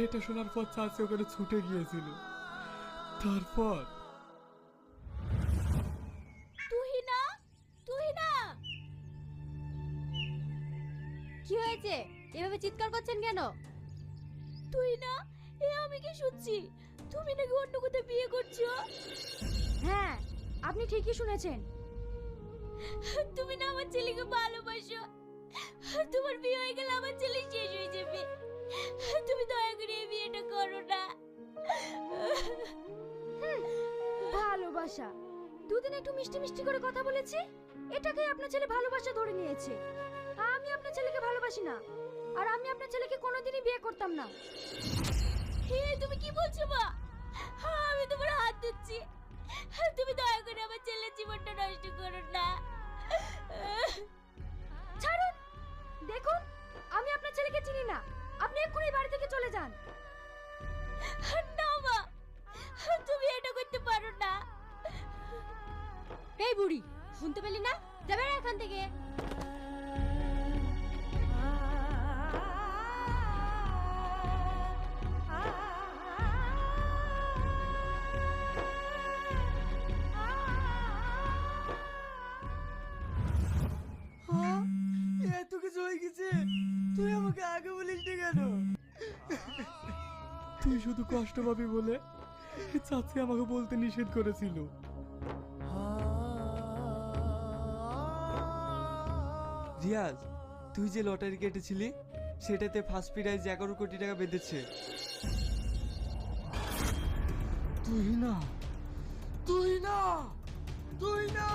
এটা শোনার পর চাচি ওখানে ছুটে গিয়েছিল। তারপর তুহিনা, তুহিনা, কি হয়েছে? এভাবে চিৎকার করছেন কেন? তুহিনা, আমি কি শুনছি তুমি নাকি অন্য কোথাও বিয়ে করছো? হ্যাঁ, আপনি ঠিকই শুনেছেন। তুমি না আমার ছেলেকে ভালোবাসো। তোমার বিয়ে হয়ে গেলে আমার ছেলে শেষ হয়ে যাবে। তুমি দয়া করে এই বিয়েটা করো না। ভালোবাসা? দুদিন একটু মিষ্টি মিষ্টি করে কথা বলেছি, এটাকেই আপনার ছেলে ভালোবাসা ধরে নিয়েছে। আমি আপনার ছেলেকে ভালোবাসি না, আর আমি আপনার ছেলেকে কোনোদিনই বিয়ে করতাম না। হে, তুমি কি বলছো মা? আমি তোমার হাত ধরছি, তুমি দয়া করে আমার ছেলের জীবনটা নষ্ট করো না। ছাড়ুন, দেখুন আমি আপনার ছেলেকে চিনি না। আপনি এক্ষুনি বাড়ি থেকে চলে যান। না মা, তুমি এটা করতে পারো না। এই বুড়ি, শুনতে পেলি না? যাবে না এখান থেকে। এত কিছু হয়ে গেছে, তুই আমাকে আগে বলিস না কেন? তুই শুধু কষ্ট পাবি বলে চাচি আমাকে বলতে নিষেধ করেছিল। রিয়াজ, তুই যে লটারি কেটেছিলি সেটাতে ফার্স্ট প্রাইজ 11 কোটি টাকা বেঁধেছে। তুই না, তুই না, তুই না।